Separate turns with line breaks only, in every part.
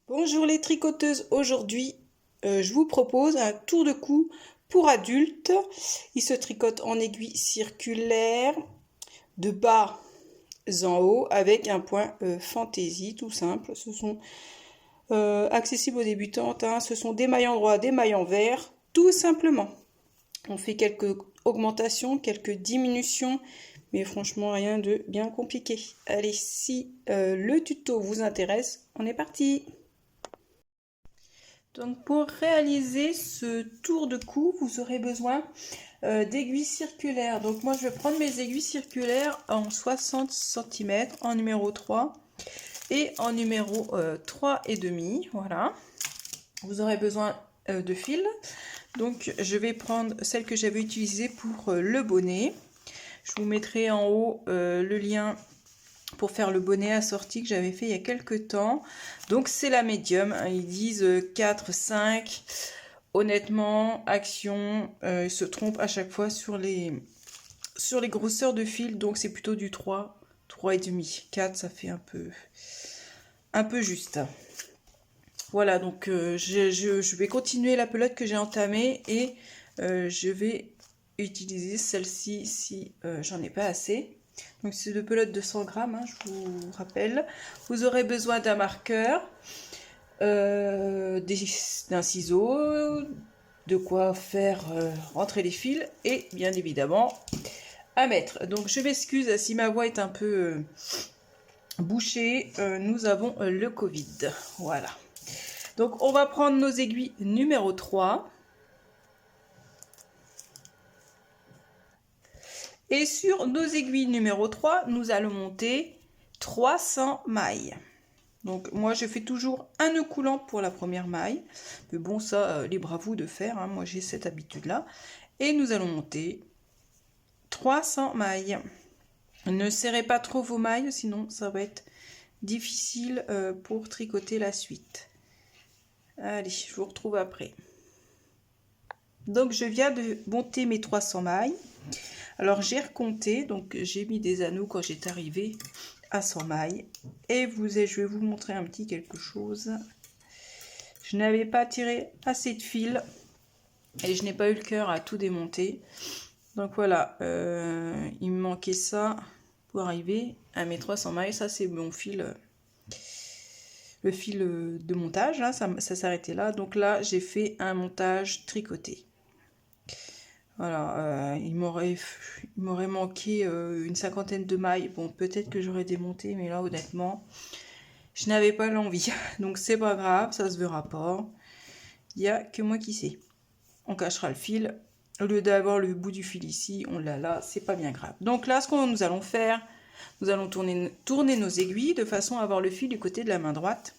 Bonjour les tricoteuses, aujourd'hui je vous propose un tour de cou pour adultes. Il se tricote en aiguille circulaire de bas en haut avec un point fantaisie tout simple. Ce sont accessibles aux débutantes, hein. Ce sont des mailles en droit, des mailles en vert, tout simplement. On fait quelques augmentations, quelques diminutions, mais franchement rien de bien compliqué. Allez, si le tuto vous intéresse, on est parti! Donc pour réaliser ce tour de cou, vous aurez besoin d'aiguilles circulaires. Donc moi je vais prendre mes aiguilles circulaires en 60 cm, en numéro 3 et en numéro 3,5. Voilà. Vous aurez besoin de fil. Donc je vais prendre celle que j'avais utilisée pour le bonnet. Je vous mettrai en haut le lien pour faire le bonnet assorti que j'avais fait il y a quelques temps. Donc c'est la médium, hein, ils disent 4, 5. Honnêtement, Action se trompe à chaque fois sur les grosseurs de fil, donc c'est plutôt du 3, 3,5. 4, ça fait un peu juste. Voilà, donc je vais continuer la pelote que j'ai entamée et je vais utiliser celle-ci si j'en ai pas assez. Donc c'est de pelote de 100 grammes, hein, je vous rappelle. Vous aurez besoin d'un marqueur, d'un ciseau, de quoi faire rentrer les fils et bien évidemment un mètre. Donc je m'excuse si ma voix est un peu bouchée, nous avons le Covid. Voilà. Donc on va prendre nos aiguilles numéro 3. Et sur nos aiguilles numéro 3, nous allons monter 300 mailles. Donc moi je fais toujours un nœud coulant pour la première maille. Mais bon ça, libre à vous de faire, hein. Moi j'ai cette habitude là. Et nous allons monter 300 mailles. Ne serrez pas trop vos mailles, sinon ça va être difficile pour tricoter la suite. Allez, je vous retrouve après. Donc je viens de monter mes 300 mailles. Alors j'ai recompté, donc j'ai mis des anneaux quand j'étais arrivée à 100 mailles. Et je vais vous montrer un petit quelque chose. Je n'avais pas tiré assez de fil et je n'ai pas eu le cœur à tout démonter. Donc voilà, il me manquait ça pour arriver à mes 300 mailles. Ça c'est mon fil, le fil de montage, hein, ça s'arrêtait là. Donc là j'ai fait un montage tricoté. Voilà, il m'aurait manqué une cinquantaine de mailles. Bon, peut-être que j'aurais démonté, mais là, honnêtement, je n'avais pas l'envie. Donc, c'est pas grave, ça se verra pas. Il n'y a que moi qui sais. On cachera le fil. Au lieu d'avoir le bout du fil ici, on l'a là, c'est pas bien grave. Donc là, ce que nous allons faire, nous allons tourner nos aiguilles de façon à avoir le fil du côté de la main droite.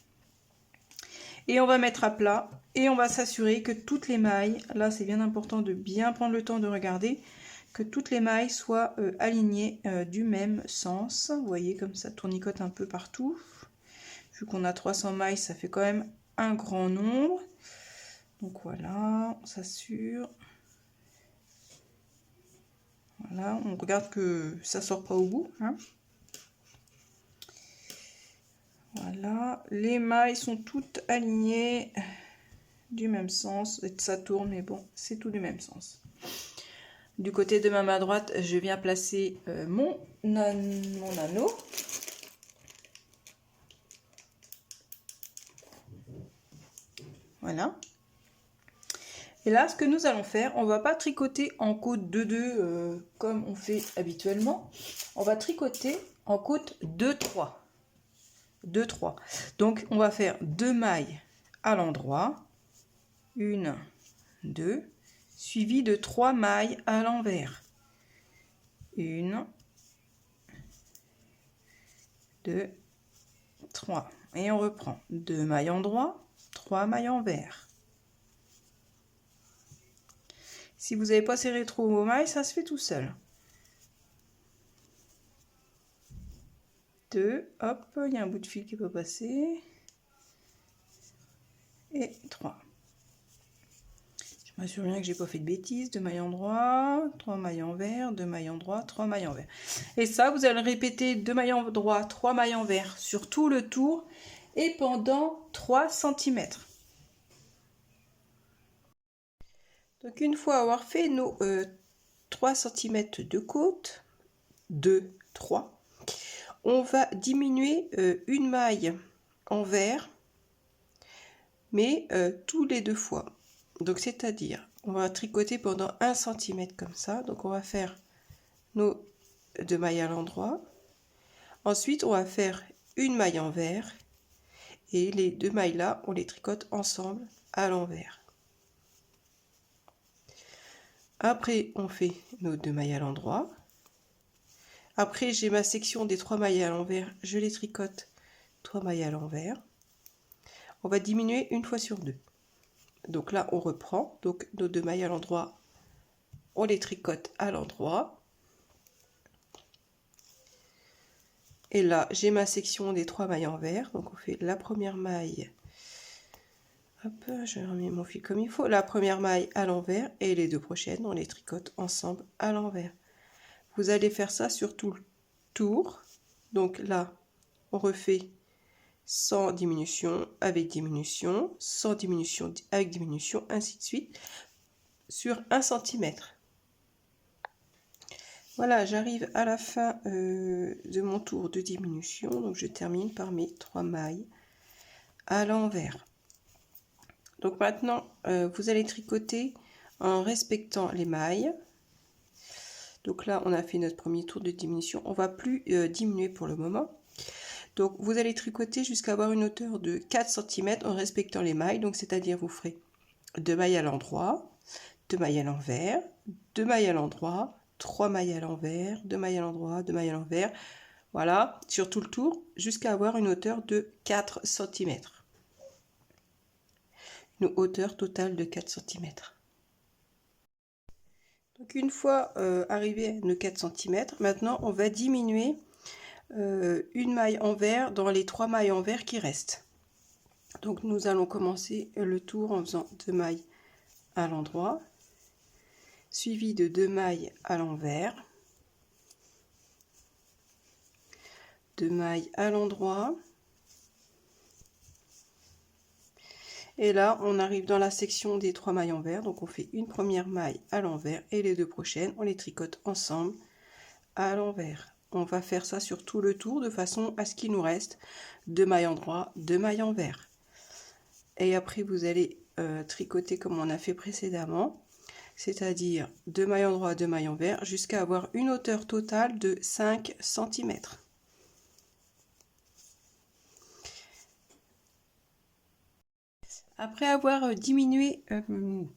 Et on va mettre à plat et on va s'assurer que toutes les mailles, là c'est bien important de bien prendre le temps de regarder, que toutes les mailles soient alignées du même sens. Vous voyez comme ça tournicote un peu partout. Vu qu'on a 300 mailles, ça fait quand même un grand nombre. Donc voilà, on s'assure. Voilà, on regarde que ça sort pas au bout, hein. Voilà, les mailles sont toutes alignées du même sens. Ça tourne, mais bon, c'est tout du même sens. Du côté de ma main droite, je viens placer mon anneau. Voilà. Et là, ce que nous allons faire, on ne va pas tricoter en côte 2-2 comme on fait habituellement. On va tricoter en côte 2-3. 2-3. Donc, on va faire 2 mailles à l'endroit. 1, 2, suivi de 3 mailles à l'envers. 1, 2, 3. Et on reprend 2 mailles en droit, 3 mailles en vert. Si vous n'avez pas serré trop vos mailles, ça se fait tout seul. 2, hop, il y a un bout de fil qui peut passer. Et 3. Je m'assure bien que j'ai pas fait de bêtises. 2 mailles en droit, 3 mailles en vert, 2 mailles en droit, 3 mailles en vert. Et ça, vous allez répéter 2 mailles en droit, 3 mailles en vert sur tout le tour. et pendant 3 cm. Donc une fois avoir fait nos 3 cm de côte, 2, 3, on va diminuer une maille en vert, mais tous les 2 fois. Donc c'est-à-dire, on va tricoter pendant 1 cm comme ça. Donc on va faire nos 2 mailles à l'endroit. Ensuite, on va faire une maille en vert. Et les 2 mailles là, on les tricote ensemble à l'envers. Après, on fait nos 2 mailles à l'endroit. Après, j'ai ma section des 3 mailles à l'envers. Je les tricote 3 mailles à l'envers. On va diminuer une fois sur 2. Donc là, on reprend. Donc nos 2 mailles à l'endroit, on les tricote à l'endroit. Et là, j'ai ma section des 3 mailles en vert. Donc on fait la première maille. Hop, je remets mon fil comme il faut. La première maille à l'envers et les 2 prochaines, on les tricote ensemble à l'envers. Vous allez faire ça sur tout le tour. Donc là, on refait sans diminution, avec diminution, sans diminution, avec diminution, ainsi de suite, sur 1 cm. Voilà, j'arrive à la fin de mon tour de diminution. Donc je termine par mes 3 mailles à l'envers. Donc maintenant, vous allez tricoter en respectant les mailles. Donc là, on a fait notre premier tour de diminution. On va plus diminuer pour le moment. Donc vous allez tricoter jusqu'à avoir une hauteur de 4 cm en respectant les mailles. Donc c'est-à-dire vous ferez 2 mailles à l'endroit, 2 mailles à l'envers, 2 mailles à l'endroit, 3 mailles à l'envers, 2 mailles à l'endroit, 2 mailles à l'envers. Voilà, sur tout le tour, jusqu'à avoir une hauteur de 4 cm. Une hauteur totale de 4 cm. Donc une fois arrivé à nos 4 cm, maintenant on va diminuer une maille en vert dans les 3 mailles en vert qui restent. Donc nous allons commencer le tour en faisant 2 mailles à l'endroit, suivi de 2 mailles à l'envers, 2 mailles à l'endroit, et là on arrive dans la section des 3 mailles en vert. Donc on fait une première maille à l'envers et les 2 prochaines on les tricote ensemble à l'envers. On va faire ça sur tout le tour de façon à ce qu'il nous reste 2 mailles endroit, 2 mailles envers. Et après vous allez tricoter comme on a fait précédemment, c'est-à-dire 2 mailles endroit, 2 mailles envers, jusqu'à avoir une hauteur totale de 5 cm. Après avoir diminué une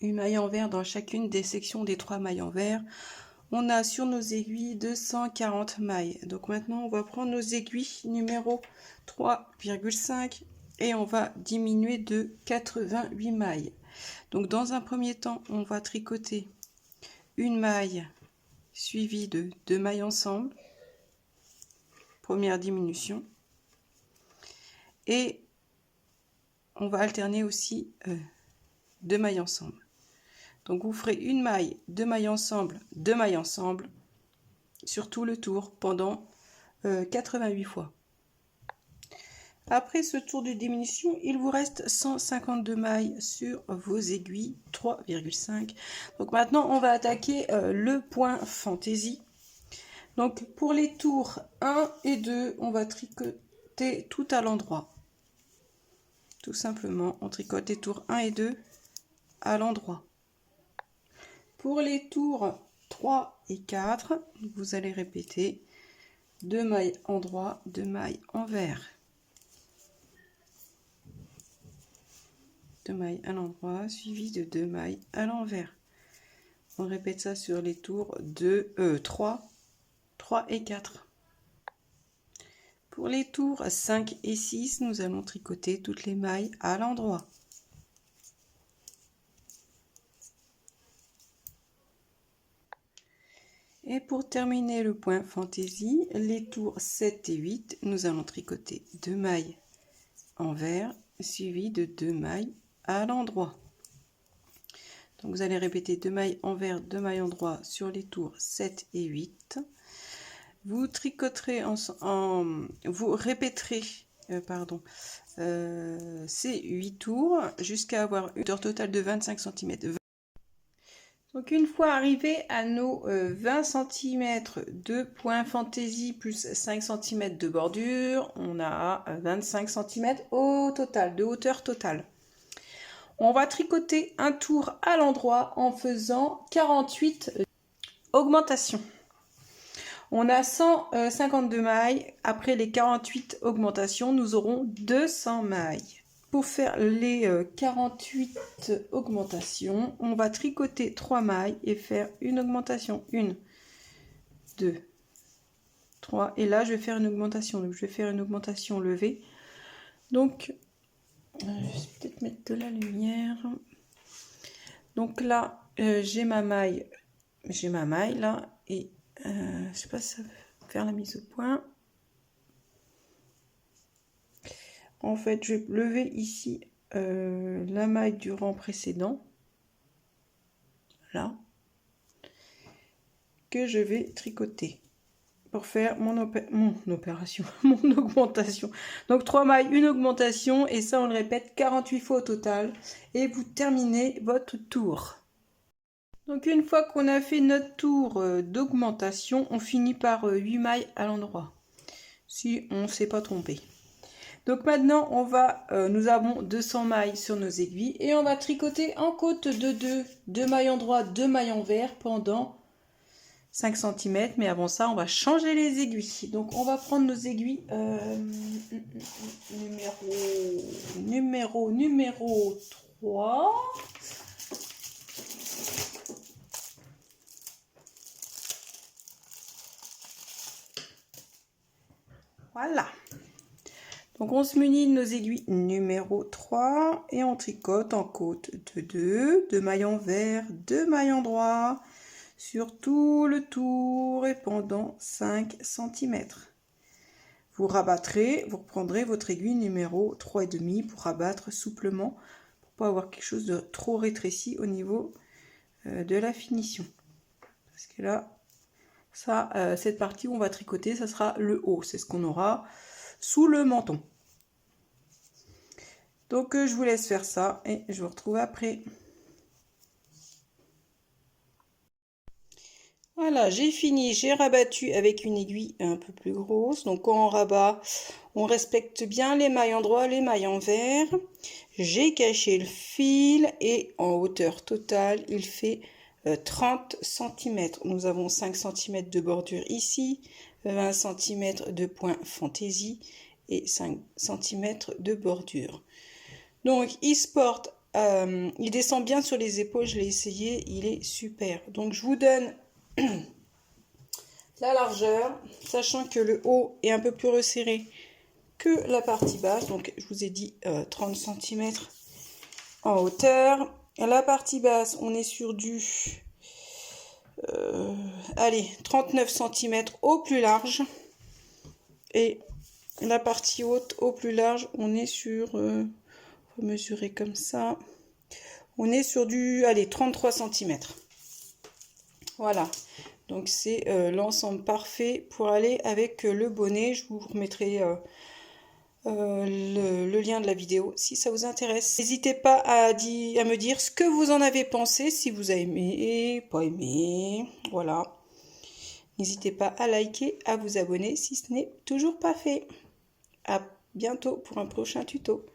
maille envers dans chacune des sections des 3 mailles envers, on a sur nos aiguilles 240 mailles. Donc maintenant on va prendre nos aiguilles numéro 3,5 et on va diminuer de 88 mailles. Donc dans un premier temps on va tricoter une maille suivie de 2 mailles ensemble, première diminution, et on va alterner aussi 2 mailles ensemble. Donc vous ferez une maille, 2 mailles ensemble, 2 mailles ensemble sur tout le tour pendant 88 fois. Après ce tour de diminution, il vous reste 152 mailles sur vos aiguilles 3,5. Donc maintenant on va attaquer le point fantaisie. Donc pour les tours 1 et 2, on va tricoter tout à l'endroit. Tout simplement, on tricote les tours 1 et 2 à l'endroit. Pour les tours 3 et 4, vous allez répéter 2 mailles endroit, 2 mailles envers. 2 mailles à l'endroit suivi de 2 mailles à l'envers. On répète ça sur les tours 3 et 4. Pour les tours 5 et 6, nous allons tricoter toutes les mailles à l'endroit. Et pour terminer le point fantaisie, les tours 7 et 8, nous allons tricoter 2 mailles envers suivi de 2 mailles à l'endroit. Donc vous allez répéter 2 mailles envers, 2 mailles endroit sur les tours 7 et 8. Vous tricoterez vous répéterez pardon, c'est 8 tours jusqu'à avoir une hauteur totale de 25 cm. Donc une fois arrivé à nos 20 cm de point fantaisie plus 5 cm de bordure, on a 25 cm au total, de hauteur totale. On va tricoter un tour à l'endroit en faisant 48 augmentations. On a 152 mailles. Après les 48 augmentations, nous aurons 200 mailles. Pour faire les 48 augmentations, on va tricoter 3 mailles et faire une augmentation. 1, 2, 3. Et là, je vais faire une augmentation. Donc, je vais faire une augmentation levée. Donc, je vais peut-être mettre de la lumière. Donc là, j'ai ma maille là. Et je sais pas si ça va faire la mise au point. En fait, je vais lever ici la maille du rang précédent, là, que je vais tricoter pour faire mon opération, mon augmentation. Donc 3 mailles, une augmentation, et ça on le répète 48 fois au total, et vous terminez votre tour. Donc une fois qu'on a fait notre tour d'augmentation, on finit par 8 mailles à l'endroit, si on ne s'est pas trompé. Donc maintenant, nous avons 200 mailles sur nos aiguilles et on va tricoter en côte de 2 mailles en droit, 2 mailles en vert pendant 5 cm. Mais avant ça, on va changer les aiguilles. Donc on va prendre nos aiguilles numéro 3. Voilà. Donc on se munit de nos aiguilles numéro 3 et on tricote en côte de 2 mailles en vert, 2 mailles en droit sur tout le tour et pendant 5 cm. Vous rabattrez, vous reprendrez votre aiguille numéro 3,5 pour rabattre souplement, pour pas avoir quelque chose de trop rétréci au niveau de la finition. Parce que là, cette partie où on va tricoter, ça sera le haut, c'est ce qu'on aura sous le menton. Donc je vous laisse faire ça et je vous retrouve après. Voilà, j'ai fini, j'ai rabattu avec une aiguille un peu plus grosse. Donc quand on rabat, on respecte bien les mailles en droit, les mailles en vert. J'ai caché le fil et en hauteur totale, il fait 30 cm. Nous avons 5 cm de bordure ici, 20 cm de point fantaisie et 5 cm de bordure. Donc il se porte, il descend bien sur les épaules, je l'ai essayé, il est super. Donc je vous donne la largeur, sachant que le haut est un peu plus resserré que la partie basse. Donc je vous ai dit 30 cm en hauteur. La partie basse, on est sur du 39 cm au plus large. Et la partie haute au plus large, on est sur, faut mesurer comme ça, on est sur du 33 cm. Voilà, donc c'est l'ensemble parfait pour aller avec le bonnet. Je vous remettrai le lien de la vidéo si ça vous intéresse. N'hésitez pas à me dire ce que vous en avez pensé, si vous avez aimé, pas aimé, voilà. N'hésitez pas à liker, à vous abonner si ce n'est toujours pas fait. À bientôt pour un prochain tuto.